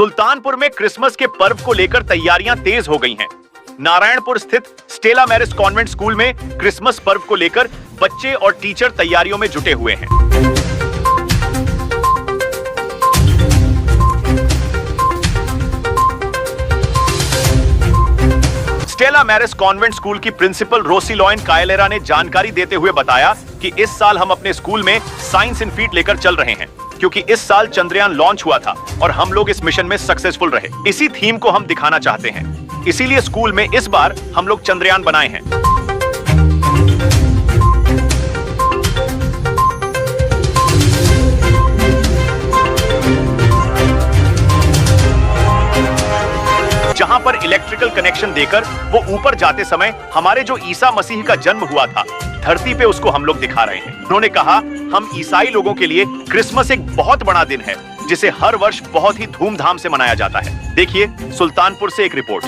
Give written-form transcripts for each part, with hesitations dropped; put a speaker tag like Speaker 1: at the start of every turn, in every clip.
Speaker 1: सुल्तानपुर में क्रिसमस के पर्व को लेकर तैयारियां तेज हो गई हैं। नारायणपुर स्थित स्टेला मैरिस कॉन्वेंट स्कूल में क्रिसमस पर्व को लेकर बच्चे और टीचर तैयारियों में जुटे हुए हैं। स्टेला मैरिस कॉन्वेंट स्कूल की प्रिंसिपल रोसिलोइन कायलेरा ने जानकारी देते हुए बताया कि इस साल हम अपने स्कूल में साइंस इन फीट लेकर चल रहे हैं, क्योंकि इस साल चंद्रयान लॉन्च हुआ था और हम लोग इस मिशन में सक्सेसफुल रहे। इसी थीम को हम दिखाना चाहते हैं, इसीलिए स्कूल में इस बार हम लोग चंद्रयान बनाए हैं। जहां पर इलेक्ट्रिकल कनेक्शन देकर वो ऊपर जाते समय हमारे जो ईसा मसीह का जन्म हुआ था धरती पे, उसको हम लोग दिखा रहे हैं। उन्होंने कहा, हम ईसाई लोगों के लिए क्रिसमस एक बहुत बड़ा दिन है जिसे हर वर्ष बहुत ही धूमधाम से मनाया जाता है। देखिए सुल्तानपुर से एक रिपोर्ट।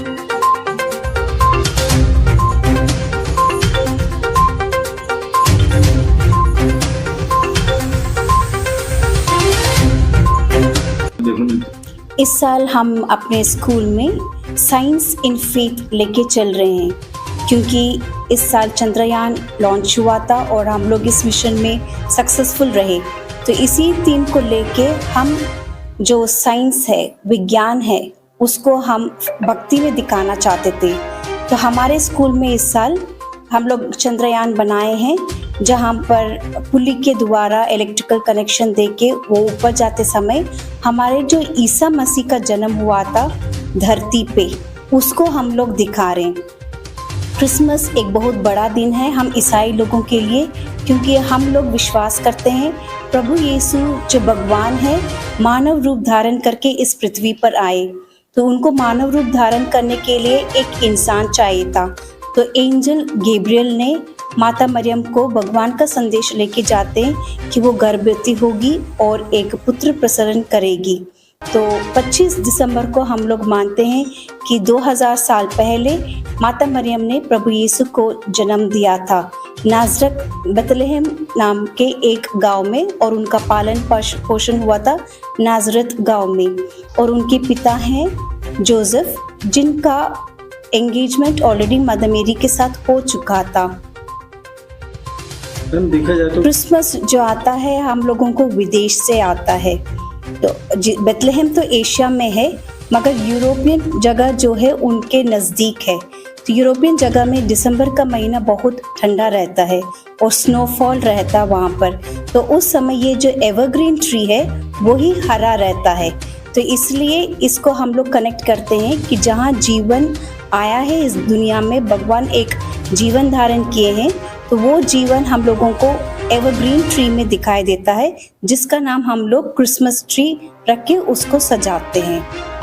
Speaker 2: इस साल हम अपने स्कूल में साइंस इन फेथ लेके चल रहे हैं, क्योंकि इस साल चंद्रयान लॉन्च हुआ था और हम लोग इस मिशन में सक्सेसफुल रहे। तो इसी थीम को लेके हम जो साइंस है, विज्ञान है, उसको हम भक्ति में दिखाना चाहते थे। तो हमारे स्कूल में इस साल हम लोग चंद्रयान बनाए हैं, जहां पर पुली के द्वारा इलेक्ट्रिकल कनेक्शन देके वो ऊपर जाते समय हमारे जो ईसा मसीह का जन्म हुआ था धरती पे, उसको हम लोग दिखा रहे हैं। क्रिसमस एक बहुत बड़ा दिन है हम ईसाई लोगों के लिए, क्योंकि हम लोग विश्वास करते हैं प्रभु यीशु जो भगवान है मानव रूप धारण करके इस पृथ्वी पर आए। तो उनको मानव रूप धारण करने के लिए एक इंसान चाहिए था। तो एंजल गैब्रियल ने माता मरियम को भगवान का संदेश लेके जाते हैं कि वो गर्भवती होगी और एक पुत्र प्रसरण करेगी। तो 25 दिसंबर को हम लोग मानते हैं कि 2000 साल पहले माता मरियम ने प्रभु यीशु को जन्म दिया था नाजरत बेथलेहम नाम के एक गांव में, और उनका पालन पोषण हुआ था नाजरत गांव में। और उनके पिता हैं जोसेफ, जिनका एंगेजमेंट ऑलरेडी मदर मेरी के साथ हो चुका था।
Speaker 3: देखा जाए तो
Speaker 2: क्रिसमस जो आता है हम लोगों को विदेश से आता है। तो बेथलेहम तो एशिया में है, मगर यूरोपियन जगह जो है उनके नज़दीक है। तो यूरोपियन जगह में दिसंबर का महीना बहुत ठंडा रहता है और स्नोफॉल रहता है वहाँ पर। तो उस समय ये जो एवरग्रीन ट्री है वो ही हरा रहता है। तो इसलिए इसको हम लोग कनेक्ट करते हैं कि जहाँ जीवन आया है इस दुनिया में, भगवान एक जीवन धारण किए हैं, तो वो जीवन हम लोगों को एवरग्रीन ट्री में दिखाई देता है, जिसका नाम हम लोग क्रिसमस ट्री रख के उसको सजाते हैं।